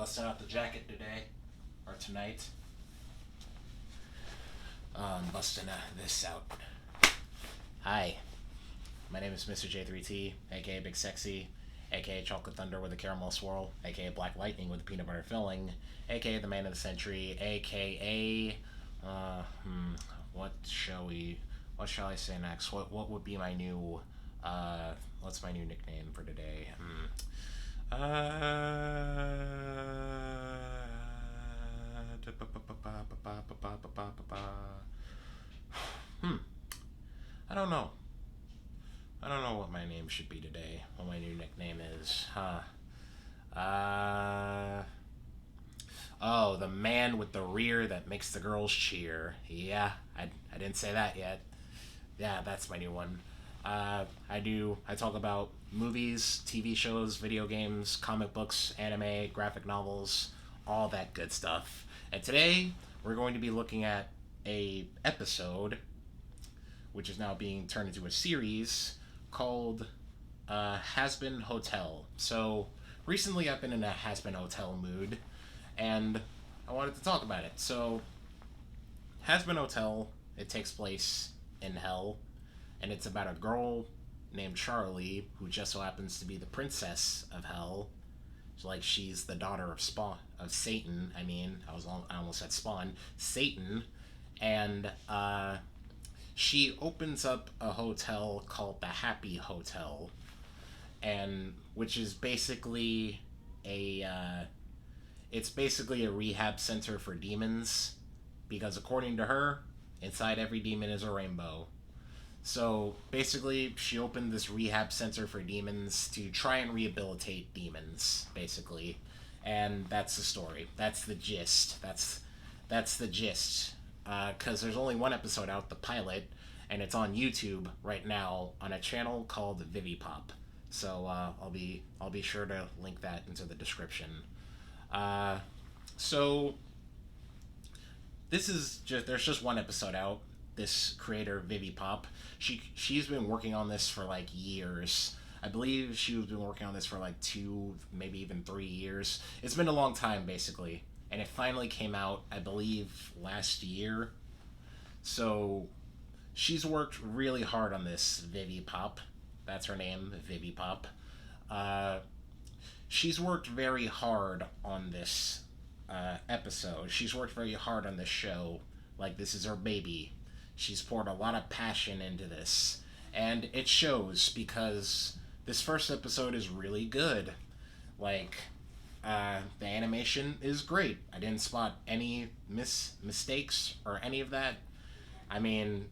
busting out the jacket today, or tonight. I'm busting this out. Hi, my name is Mr. J3T, aka Big Sexy, aka Chocolate Thunder with a caramel swirl, aka Black Lightning with a peanut butter filling, aka the Man of the Century, aka what shall I say next? What would be my new what's my new nickname for today? Hmm. I don't know. I don't know what my name should be today. What my new nickname is, huh? Oh, the man with the rear that makes the girls cheer. Yeah, I didn't say that yet. Yeah, that's my new one. I talk about movies, TV shows, video games, comic books, anime, graphic novels, all that good stuff. And today we're going to be looking at a episode, which is now being turned into a series called Hazbin Hotel. So recently I've been in a Hazbin Hotel mood, and I wanted to talk about it. So Hazbin Hotel, it takes place in hell, and it's about a girl named Charlie who just so happens to be the princess of hell. Like, she's the daughter of Satan. I almost said Spawn. Satan, and she opens up a hotel called the Happy Hotel, and which is basically it's basically a rehab center for demons, because according to her, inside every demon is a rainbow. So basically, she opened this rehab center for demons to try and rehabilitate demons, basically, and that's the story. That's the gist. That's the gist. Because there's only one episode out, the pilot, and it's on YouTube right now on a channel called Vivipop. So I'll be sure to link that into the description. So there's just one episode out. This creator, Vivipop, she's been working on this for like years. I believe she's been working on this for like 2, maybe even 3 years. It's been a long time, basically, and it finally came out, I believe, last year. So she's worked really hard on this. Vivipop, that's her name, Vivipop. She's worked very hard on this episode. She's worked very hard on this show. Like, this is her baby. She's poured a lot of passion into this, and it shows, because this first episode is really good. Like, the animation is great. I didn't spot any mistakes or any of that. I mean,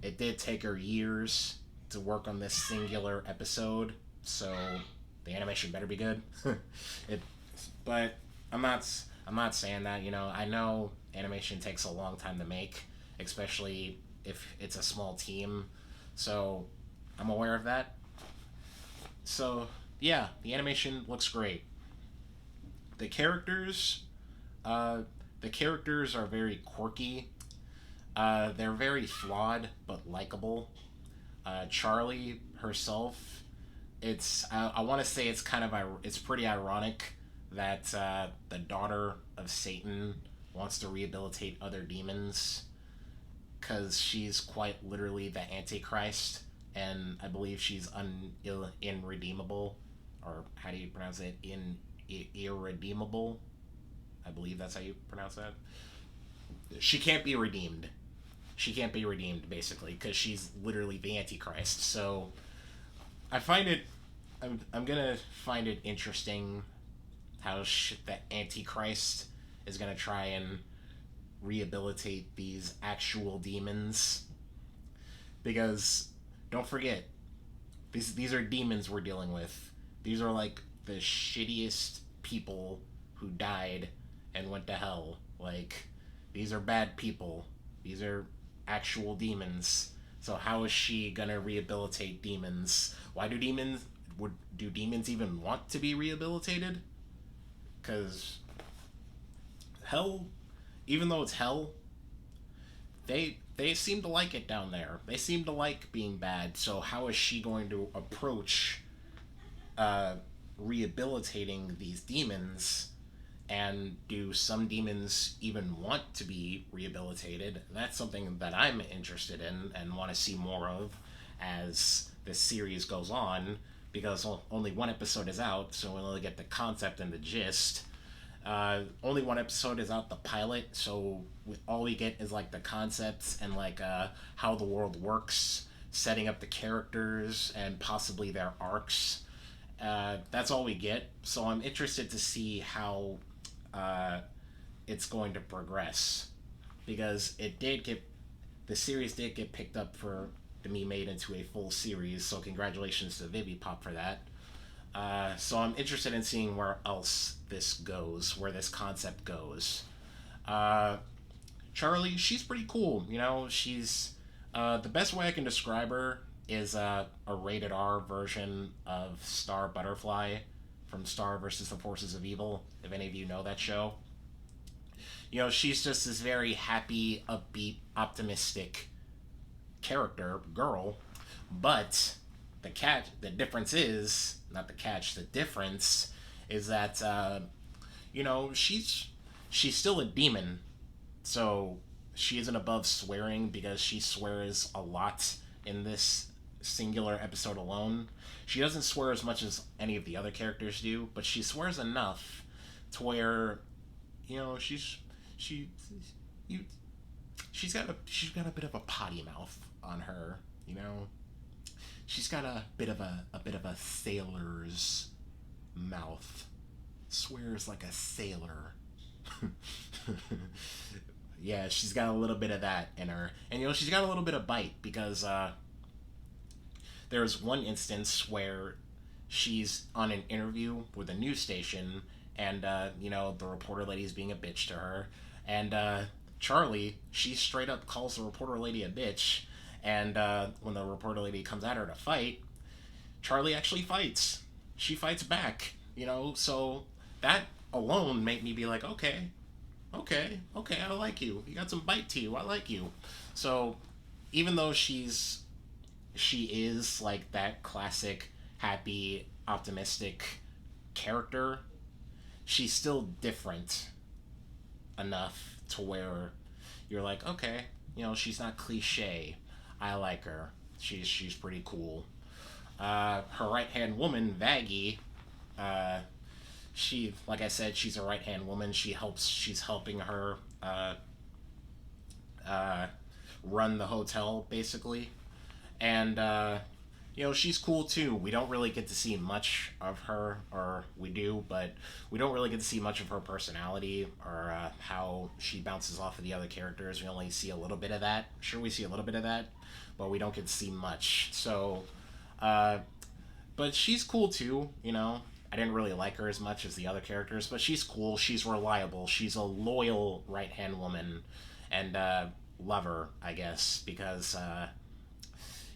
it did take her years to work on this singular episode, so the animation better be good. But I'm not saying that. I know animation takes a long time to make, especially if it's a small team. So I'm aware of that. So yeah, the animation looks great. The characters are very quirky. They're very flawed but likable. Charlie herself, I want to say it's pretty ironic that the daughter of Satan wants to rehabilitate other demons, because she's quite literally the Antichrist, and I believe she's irredeemable, or how do you pronounce it? Irredeemable. I believe that's how you pronounce that. She can't be redeemed. She can't be redeemed, basically, because she's literally the Antichrist. So I'm gonna find it interesting how the Antichrist is gonna try and rehabilitate these actual demons, because don't forget, these are demons we're dealing with. These are like the shittiest people who died and went to hell. Like, these are bad people. These are actual demons. So how is she gonna rehabilitate demons? Why do demons even want to be rehabilitated? Because hell, even though it's hell, they seem to like it down there. They seem to like being bad. So how is she going to approach rehabilitating these demons And do some demons even want to be rehabilitated? That's something that I'm interested in and want to see more of as this series goes on, because only one episode is out, so we'll only get the concept and the gist. Only one episode is out, the pilot, so all we get is like the concepts and like how the world works, setting up the characters and possibly their arcs. That's all we get. So I'm interested to see how uh, it's going to progress, because the series did get picked up for to be made into a full series. So congratulations to Vivi Pop for that. So I'm interested in seeing where else this goes, where this concept goes. Uh, Charlie, she's pretty cool. You know, she's the best way I can describe her is a rated R version of Star Butterfly from Star versus the Forces of Evil. If any of you know that show, you know she's just this very happy, upbeat, optimistic character girl. But the difference is not the catch. The difference is that you know she's still a demon, so she isn't above swearing because she swears a lot in this singular episode alone. She doesn't swear as much as any of the other characters do, but she swears enough to where you know she you she's got a bit of a potty mouth on her. You know, she's got a bit of a sailor's mouth. Swears like a sailor. Yeah, she's got a little bit of that in her, and you know she's got a little bit of bite because there's one instance where she's on an interview with a news station, and you know the reporter lady's being a bitch to her, and Charlie, she straight up calls the reporter lady a bitch, and when the reporter lady comes at her to fight, Charlie actually fights. She fights back, you know, so that alone made me be like, okay, okay, I like you. You got some bite to you. I like you. So even though she is like that classic happy, optimistic character, she's still different enough to where you're like, okay, you know, she's not cliche. I like her. She's pretty cool. Her right hand woman, Vaggie, uh, she, like I said, she's a right hand woman. She's helping her uh, run the hotel basically, and you know she's cool too. We don't really get to see much of her, or we do, but we don't really get to see much of her personality or how she bounces off of the other characters. We only see a little bit of that. Sure, we see a little bit of that, but we don't get to see much. So, uh, but she's cool too. You know, I didn't really like her as much as the other characters, but she's cool. She's reliable. She's a loyal right hand woman, and lover, I guess, because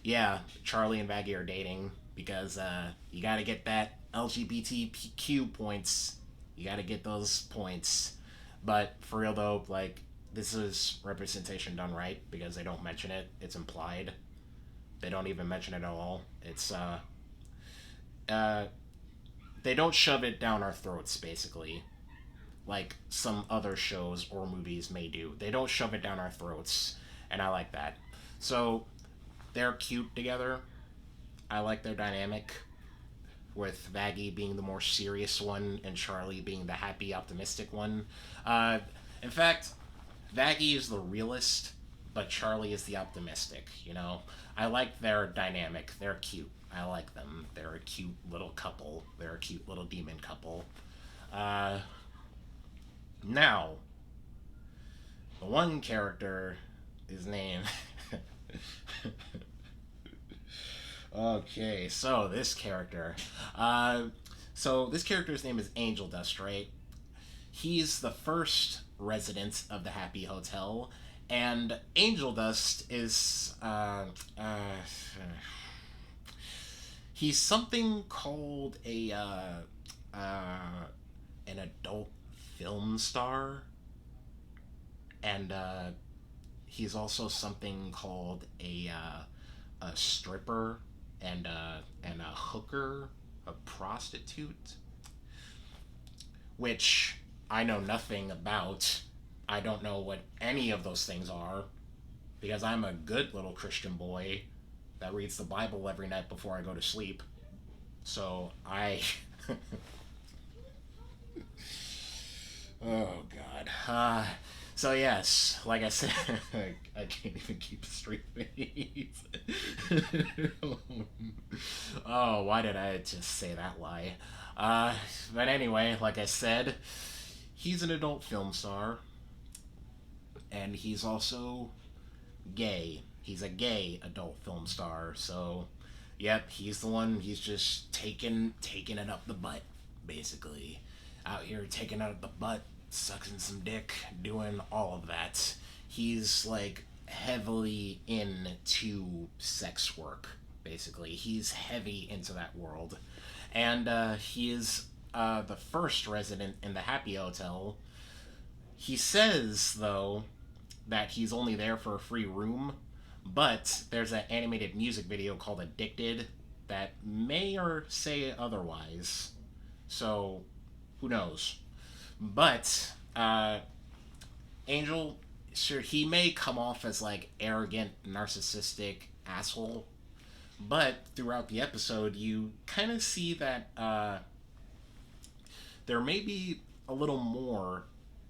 yeah, Charlie and Vaggie are dating because you got to get that LGBTQ points. You got to get those points. But for real though, like this is representation done right because they don't mention it. It's implied. They don't even mention it at all. It's uh, they don't shove it down our throats basically, like some other shows or movies may do. They don't shove it down our throats, and I like that. So they're cute together. I like their dynamic, with Vaggie being the more serious one and Charlie being the happy, optimistic one. Uh, in fact, Vaggie is the realist, but Charlie is the optimistic. You know, I like their dynamic. They're cute. I like them. They're a cute little couple. They're a cute little demon couple. Uh, Now, the one character is named. Okay, so this character. So this character's name is Angel Dust, right? He's the first resident of the Happy Hotel, and Angel Dust is he's something called a an adult film star, and he's also something called a stripper and a hooker, a prostitute, which I know nothing about. I don't know what any of those things are because I'm a good little Christian boy that reads the Bible every night before I go to sleep. So I. Oh God. So yes, like I said, I can't even keep a straight face. Oh, why did I just say that lie? Uh, but anyway, like I said, he's an adult film star, and he's also gay. He's a gay adult film star. So, yep, he's the one. He's just taking it up the butt, basically, out here taking it up the butt, sucking some dick, doing all of that. He's like heavily into sex work. Basically, he's heavy into that world, and he is the first resident in the Happy Hotel. He says though that he's only there for a free room, but there's an animated music video called Addicted that may or say otherwise. So, who knows? But, Angel, sure, he may come off as like arrogant, narcissistic asshole, but throughout the episode, you kind of see that there may be a little more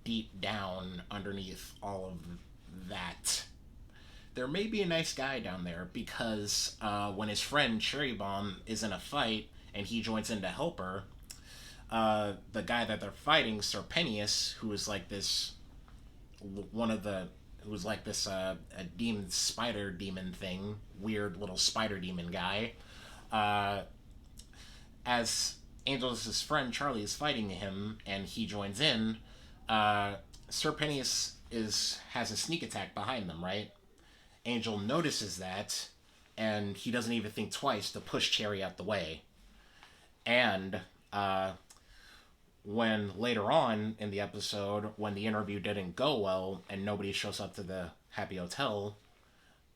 deep down underneath all of that. There may be a nice guy down there because when his friend Cherry Bomb is in a fight and he joins in to help her, the guy that they're fighting, Serpenius, who is like this one of the who was like this a demon spider demon thing, weird little spider demon guy. Uh, as Angel's friend Charlie is fighting him and he joins in, Serpenius is has a sneak attack behind them, right? Angel notices that, and he doesn't even think twice to push Cherry out the way. And when later on in the episode, when the interview didn't go well and nobody shows up to the Happy Hotel,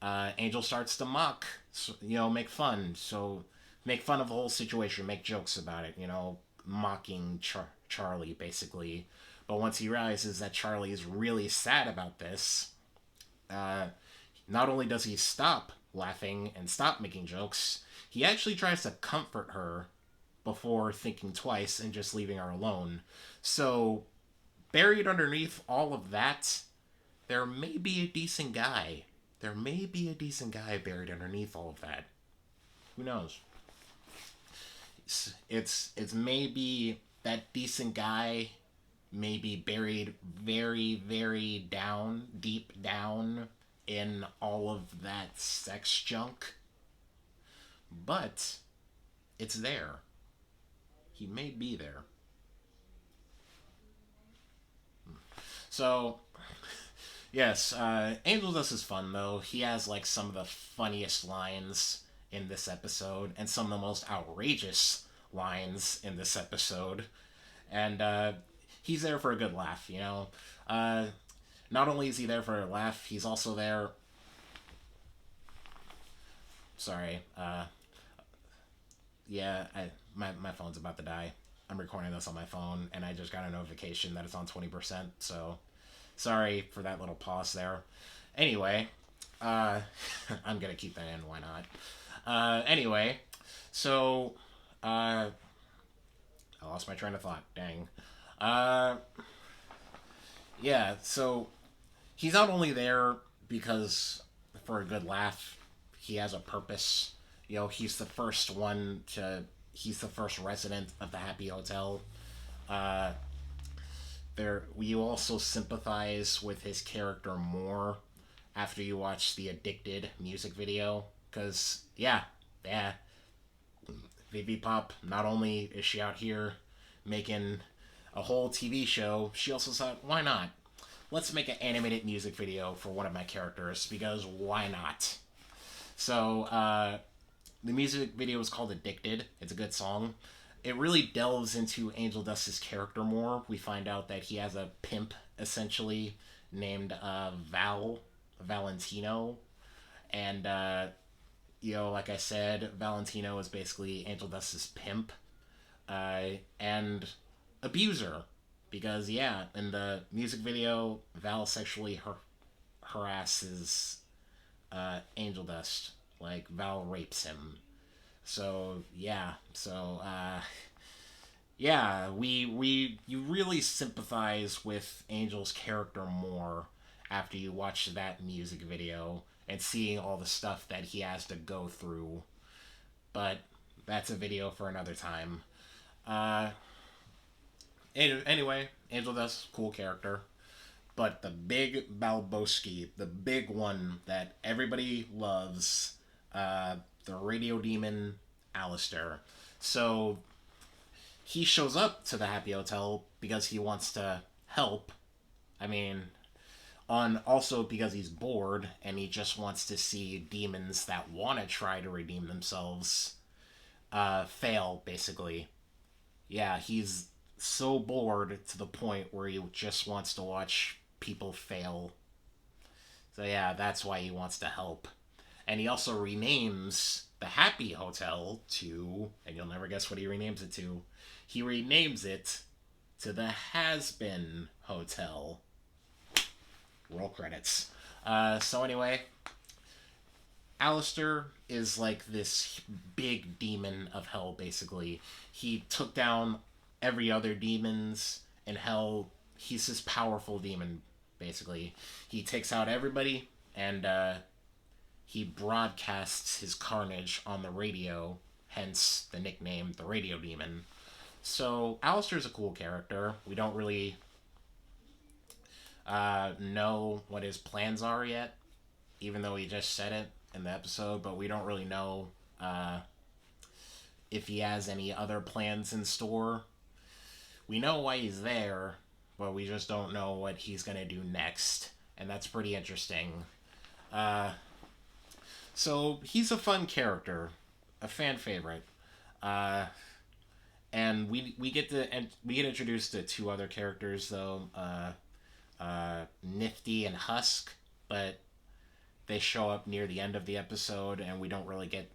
Angel starts to mock, make fun. So make fun of the whole situation, make jokes about it, mocking Charlie basically. But once he realizes that Charlie is really sad about this, not only does he stop laughing and stop making jokes, he actually tries to comfort her before thinking twice and just leaving her alone. So, buried underneath all of that, there may be a decent guy. There may be a decent guy buried underneath all of that. Who knows? It's maybe that decent guy may be buried very, very down, deep down in all of that sex junk. But it's there. He may be there. So, yes, Angel Dust is fun though. He has like some of the funniest lines in this episode and some of the most outrageous lines in this episode. And he's there for a good laugh, Not only is he there for a laugh, he's also there. Sorry. Yeah, my phone's about to die. I'm recording this on my phone, and I just got a notification that it's on 20%, so sorry for that little pause there. Anyway, I'm gonna keep that in, why not? Anyway, so, I lost my train of thought, dang. Yeah, so, he's not only there because for a good laugh, he has a purpose. He's the first he's the first resident of the Happy Hotel. You also sympathize with his character more after you watch the Addicted music video. Because, yeah, Vivi Pop, not only is she out here making a whole TV show, she also thought, why not? Let's make an animated music video for one of my characters, because why not? So, the music video is called Addicted. It's a good song. It really delves into Angel Dust's character more. We find out that he has a pimp, essentially, named Valentino. And, like I said, Valentino is basically Angel Dust's pimp and abuser. because yeah, in the music video, Val sexually harasses Angel Dust. Like Val rapes him. So yeah, yeah, we you really sympathize with Angel's character more after you watch that music video and seeing all the stuff that he has to go through. But that's a video for another time. Uh, anyway, Angel Dust, cool character. But the big Balboski, the big one that everybody loves, the radio demon Alistair. So he shows up to the Happy Hotel because he wants to help. I mean, on also because he's bored and he just wants to see demons that want to try to redeem themselves fail, basically. Yeah, he's so bored to the point where he just wants to watch people fail. So yeah, that's why he wants to help. And he also renames the Happy Hotel to, and you'll never guess what he renames it to. He renames it to the Hazbin Hotel. Roll credits. So anyway, Alistair is like this big demon of hell, basically. He took down every other demons in hell. He's this powerful demon, basically. He takes out everybody, and he broadcasts his carnage on the radio, hence the nickname, the Radio Demon. So, Alistair's a cool character. We don't really know what his plans are yet, even though he just said it in the episode, but we don't really know if he has any other plans in store. We know why he's there, but we just don't know what he's going to do next, and that's pretty interesting. So he's a fun character, a fan favorite, and we get introduced to two other characters though, Nifty and Husk, but they show up near the end of the episode, and we don't really get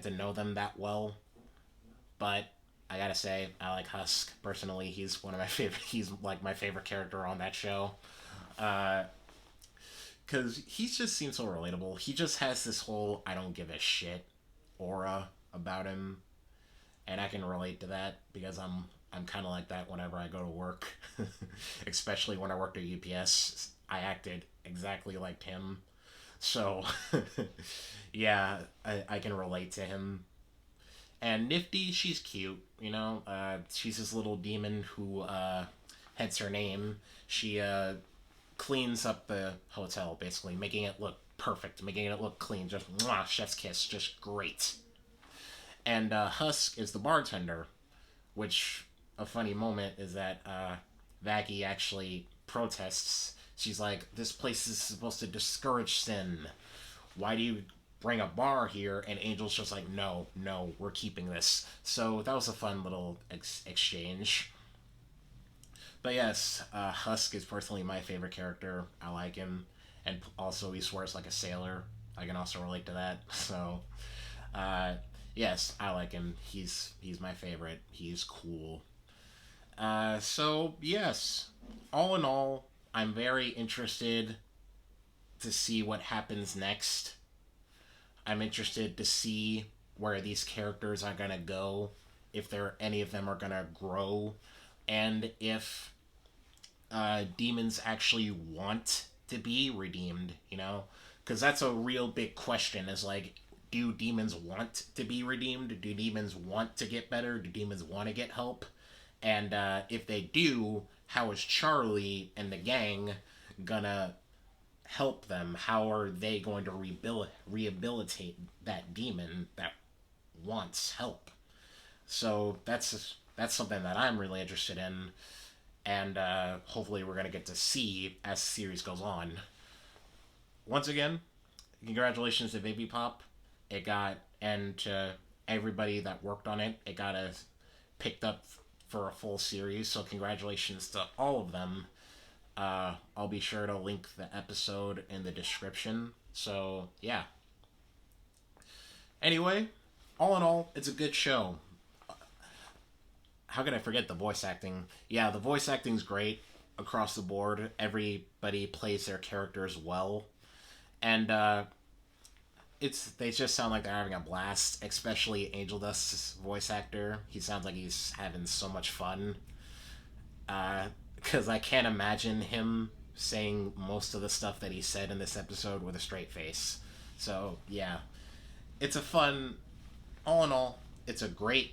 to know them that well. But I gotta say, I like Husk personally. He's one of my favorite. He's like my favorite character on that show, because he just seems so relatable. He just has this whole "I don't give a shit" aura about him, and I can relate to that because I'm kind of like that whenever I go to work, especially when I worked at UPS. I acted exactly like him, so yeah, I can relate to him. And Nifty, she's cute, you know. She's this little demon who, hence her name. She cleans up the hotel, basically, making it look perfect, making it look clean. Just mwah, chef's kiss, just great. And Husk is the bartender, which a funny moment is that Vaggie actually protests. She's like, "This place is supposed to discourage sin. Why do you bring a bar here?" And Angel's just like, no, we're keeping this. So that was a fun little exchange. But yes, Husk is personally my favorite character. I like him. And also he swears like a sailor. I can also relate to that. So, yes, I like him. He's my favorite. He's cool. So, yes, all in all, I'm very interested to see what happens next. I'm interested to see where these characters are gonna go, if any of them are gonna grow, and if demons actually want to be redeemed. You know, because that's a real big question. Is like, do demons want to be redeemed? Do demons want to get better? Do demons want to get help? And if they do, how is Charlie and the gang gonna help them? How are they going to rehabilitate that demon that wants help? So that's something that I'm really interested in, and hopefully we're going to get to see as the series goes on. Once again, congratulations to Baby Pop. It got, and to everybody that worked on it, it got picked up for a full series, so congratulations to all of them. I'll be sure to link the episode in the description. So, yeah. Anyway, all in all, it's a good show. how could I forget the voice acting? Yeah, the voice acting's great across the board. Everybody plays their characters well, and they just sound like they're having a blast. Especially Angel Dust's voice actor. He sounds like he's having so much fun. Because I can't imagine him saying most of the stuff that he said in this episode with a straight face. So yeah, it's a fun. All in all, it's a great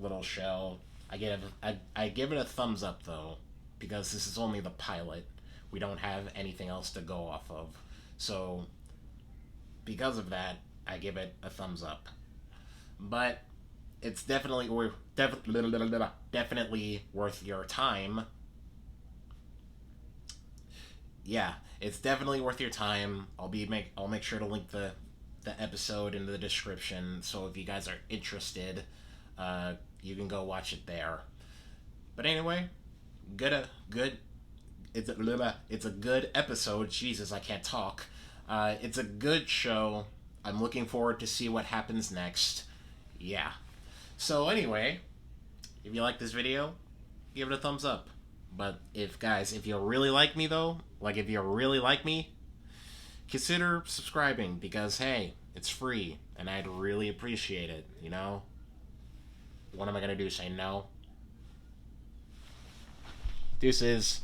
little show. I give it a thumbs up though, because this is only the pilot. We don't have anything else to go off of. So because of that, I give it a thumbs up. But it's definitely worth your time. Yeah, it's definitely worth your time. I'll make sure to link the episode in the description. So if you guys are interested, you can go watch it there. But anyway, good. It's a good episode. Jesus, I can't talk. It's a good show. I'm looking forward to see what happens next. Yeah. So anyway, if you like this video, give it a thumbs up. But if you really like me though, like if you really like me, consider subscribing because hey, it's free and I'd really appreciate it, you know? What am I gonna do? Say no? Deuces.